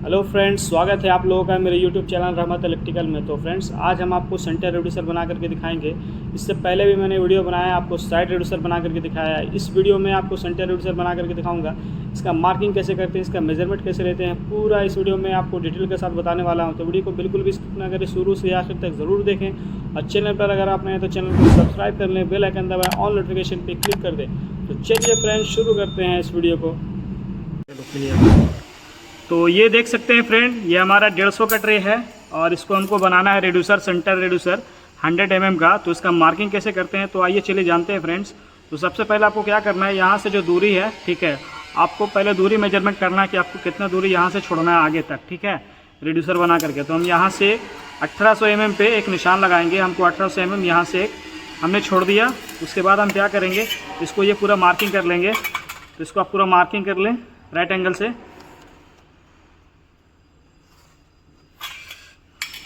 Hello friends, स्वागत है आप लोगों का मेरे यूट्यूब चैनल रहमत इलेक्ट्रिकल में। तो फ्रेंड्स, आज हम आपको सेंटर रिड्यूसर बना करके दिखाएंगे। इससे पहले भी मैंने वीडियो बनाया है, आपको साइड रिड्यूसर बना करके दिखाया है। इस वीडियो में आपको सेंटर रिड्यूसर बना करके दिखाऊंगा। इसका मार्किंग कैसे करते हैं, इसका मेजरमेंट कैसे लेते हैं, पूरा इस वीडियो में आपको डिटेल के साथ बताने वाला हूँ। तो वीडियो को बिल्कुल भी स्किप ना करें, शुरू से आखिर तक ज़रूर देखें। और चैनल पर अगर आप नए हैं तो चैनल को सब्सक्राइब कर लें, बेल आइकन दबाएं, ऑल नोटिफिकेशन पर क्लिक कर दें। तो चलिए फ्रेंड्स, शुरू करते हैं इस वीडियो को। तो ये देख सकते हैं फ्रेंड, ये हमारा 150 का ट्रे है और इसको हमको बनाना है रिड्यूसर, सेंटर रिड्यूसर 100 mm का। तो इसका मार्किंग कैसे करते हैं, तो आइए चलिए जानते हैं फ्रेंड्स। तो सबसे पहले आपको क्या करना है, यहाँ से जो दूरी है, ठीक है, आपको पहले दूरी मेजरमेंट करना है कि आपको कितना दूरी यहाँ से छोड़ना है आगे तक, ठीक है, रिड्यूसर बना करके। तो हम यहाँ से 1800 mm पे एक निशान लगाएंगे। हमको 1800 mm यहाँ से एक हमने छोड़ दिया। उसके बाद हम क्या करेंगे, इसको ये पूरा मार्किंग कर लेंगे। तो इसको आप पूरा मार्किंग कर लें राइट एंगल से।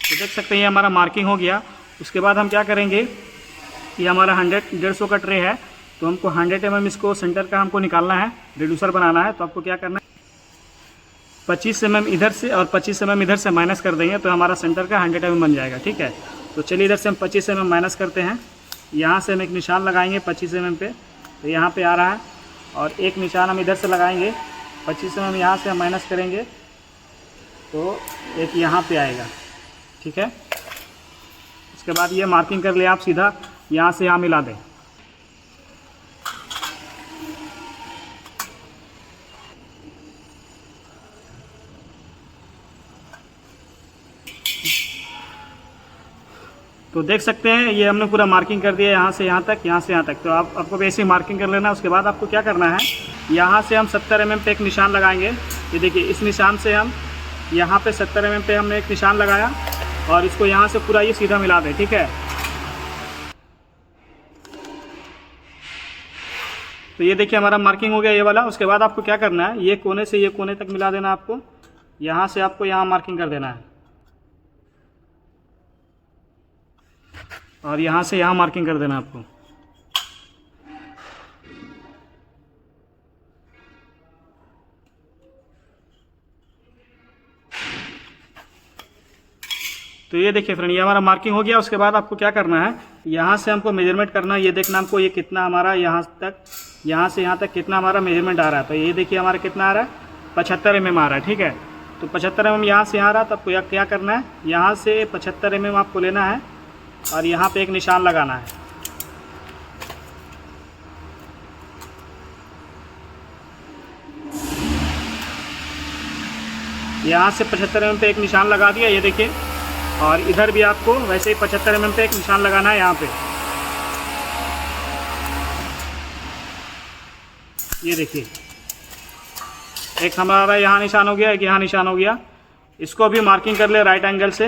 तो देख सकते हैं ये हमारा मार्किंग हो गया। उसके बाद हम क्या करेंगे, ये हमारा 150 का ट्रे है, तो हमको 100 mm इसको सेंटर का हमको निकालना है, रिड्यूसर बनाना है। तो आपको क्या करना है, 25 mm इधर से और 25 mm इधर से माइनस कर देंगे तो हमारा सेंटर का 100 mm बन जाएगा, ठीक है। तो चलिए इधर से हम 25 mm माइनस करते हैं। यहाँ से हम एक निशान लगाएंगे 25 mm पे, तो यहाँ पे आ रहा है। और एक निशान हम इधर से लगाएंगे 25 mm, यहाँ से हम माइनस करेंगे तो एक यहाँ पे आएगा, ठीक है। उसके बाद ये मार्किंग कर ले आप सीधा, यहाँ से यहाँ मिला दें। तो देख सकते हैं ये हमने पूरा मार्किंग कर दिया, यहाँ से यहाँ तक, यहाँ से यहाँ तक। तो आपको वैसे ही मार्किंग कर लेना है। उसके बाद आपको क्या करना है, यहाँ से हम 70 mm पे एक निशान लगाएंगे। ये देखिए, इस निशान से हम यहाँ पे 70 mm पे हमने एक निशान लगाया और इसको यहाँ से पूरा ये सीधा मिला दें, ठीक है। तो ये देखिए हमारा मार्किंग हो गया ये वाला। उसके बाद आपको क्या करना है, ये कोने से ये कोने तक मिला देना आपको। यहाँ से आपको यहाँ मार्किंग कर देना है और यहाँ से यहाँ मार्किंग कर देना आपको। तो ये देखिए फ्रेंड, ये हमारा मार्किंग हो गया। उसके बाद आपको क्या करना है, यहाँ से हमको मेजरमेंट करना है। ये देखना हमको ये कितना हमारा यहाँ तक, यहाँ से यहाँ तक कितना हमारा मेजरमेंट आ रहा है। तो ये देखिए हमारा कितना आ रहा है, 75 mm आ रहा है, ठीक है। तो 75 mm यहाँ से आ रहा है। तो आपको क्या करना है, यहाँ से 75 mm आपको लेना है और यहाँ पे एक निशान लगाना है। यहाँ से 75 mm पे एक निशान लगा दिया, ये देखिए। और इधर भी आपको वैसे ही 75 mm पे एक निशान लगाना है यहाँ पे। ये देखिए, एक हमारा यहाँ निशान हो गया, एक यहाँ निशान हो गया। इसको भी मार्किंग कर ले राइट एंगल से।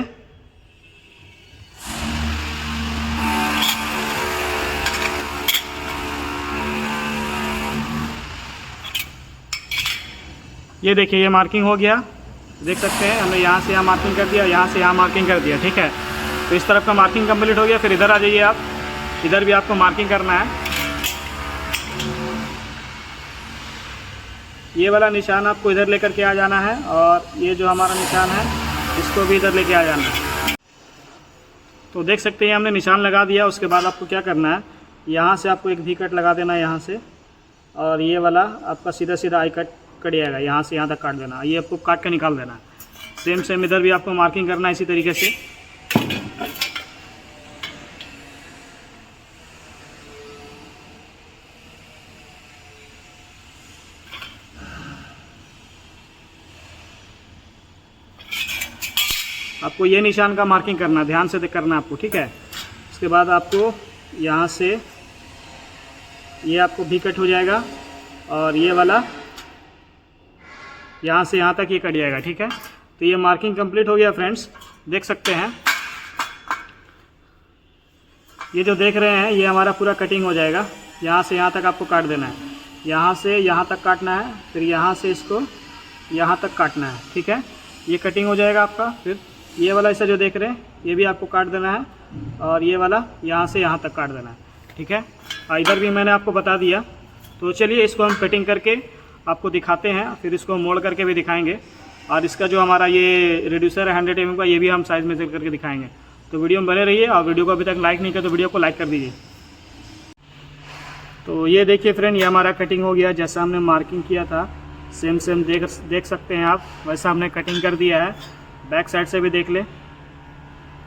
ये देखिए ये मार्किंग हो गया, देख सकते हैं। हमने यहाँ से यहाँ मार्किंग कर दिया, यहाँ से यहाँ मार्किंग कर दिया, ठीक है। तो इस तरफ का मार्किंग कंप्लीट हो गया। फिर इधर आ जाइए आप, इधर भी आपको मार्किंग करना है। ये वाला निशान आपको इधर लेकर के आ जाना है और ये जो हमारा निशान है इसको भी इधर लेके आ जाना है। तो देख सकते हैं हमने निशान लगा दिया। उसके बाद आपको क्या करना है, यहाँ से आपको एक वी कट लगा देना है यहाँ से, और ये वाला आपका सीधा सीधा आई कट कट जाएगा, यहाँ से यहाँ तक काट देना। ये आपको काट के निकाल देना है। सेम इधर भी आपको मार्किंग करना है इसी तरीके से। आपको ये निशान का मार्किंग करना है, ध्यान से करना है आपको, ठीक है। उसके बाद आपको यहाँ से ये आपको भी कट हो जाएगा और ये वाला यहाँ से यहाँ तक ये कट जाएगा, ठीक है। तो ये मार्किंग कंप्लीट हो गया फ्रेंड्स, देख सकते हैं। ये जो देख रहे हैं ये हमारा पूरा कटिंग हो जाएगा। यहाँ से यहाँ तक आपको काट देना है, यहाँ से यहाँ तक काटना है, फिर यहाँ से इसको यहाँ तक काटना है, ठीक है। ये कटिंग हो जाएगा आपका। फिर ये वाला ऐसा जो देख रहे हैं ये भी आपको काट देना है और ये वाला यहाँ से यहाँ तक काट देना है, ठीक है। इधर भी मैंने आपको बता दिया। तो चलिए इसको हम कटिंग करके आपको दिखाते हैं, फिर इसको मोड़ करके भी दिखाएंगे। और इसका जो हमारा ये रिड्यूसर है 100 mm का, ये भी हम साइज़ मेजर करके दिखाएंगे। तो वीडियो में बने रहिए, और वीडियो को अभी तक लाइक नहीं किया तो वीडियो को लाइक कर दीजिए। तो ये देखिए फ्रेंड, ये हमारा कटिंग हो गया। जैसा हमने मार्किंग किया था सेम देख सकते हैं आप, वैसा हमने कटिंग कर दिया है। बैक साइड से भी देख ले।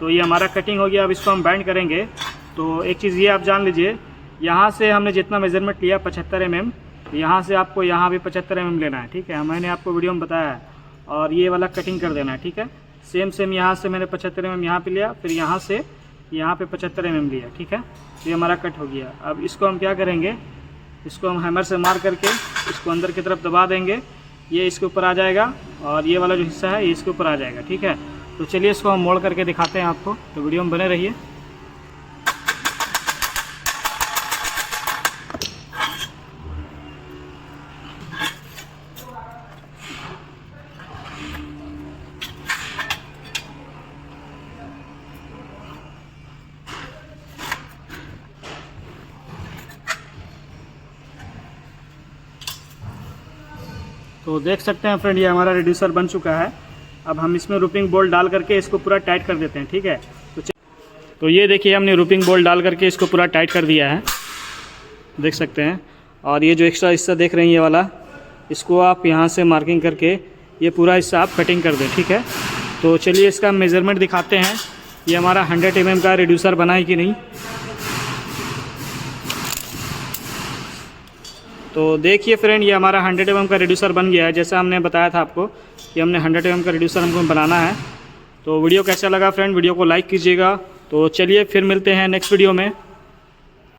तो ये हमारा कटिंग हो गया। अब इसको हम बैंड करेंगे। तो एक चीज़ ये आप जान लीजिए, यहाँ से हमने जितना मेजरमेंट लिया 75 mm, यहाँ से आपको यहाँ भी 75 mm लेना है, ठीक है। मैंने आपको वीडियो में बताया है। और ये वाला कटिंग कर देना है, ठीक है। सेम यहाँ से मैंने 75 mm यहाँ पे लिया, फिर यहाँ से यहाँ पे 75 mm लिया, ठीक है। तो ये हमारा कट हो गया। अब इसको हम क्या करेंगे, इसको हम हैमर से मार करके इसको अंदर की तरफ दबा देंगे। ये इसके ऊपर आ जाएगा, और ये वाला जो हिस्सा है ये इसके ऊपर आ जाएगा, ठीक है। तो चलिए इसको हम मोड़ करके दिखाते हैं आपको। तो वीडियो में बने रहिए। तो देख सकते हैं फ्रेंड, ये हमारा रिड्यूसर बन चुका है। अब हम इसमें रूपिंग बोल्ट डाल करके इसको पूरा टाइट कर देते हैं, ठीक है। तो ये देखिए, हमने रूपिंग बोल्ट डाल करके इसको पूरा टाइट कर दिया है, देख सकते हैं। और ये जो एक्स्ट्रा हिस्सा देख रहे हैं ये वाला, इसको आप यहाँ से मार्किंग करके ये पूरा हिस्सा आप कटिंग कर दें, ठीक है। तो चलिए इसका मेज़रमेंट दिखाते हैं, ये हमारा 100 mm का रिड्यूसर बना है कि नहीं। तो देखिए फ्रेंड, ये हमारा 100 mm का रिड्यूसर बन गया है। जैसा हमने बताया था आपको कि हमने 100 mm का रिड्यूसर हमको बनाना है। तो वीडियो कैसा लगा फ्रेंड, वीडियो को लाइक कीजिएगा। तो चलिए फिर मिलते हैं नेक्स्ट वीडियो में।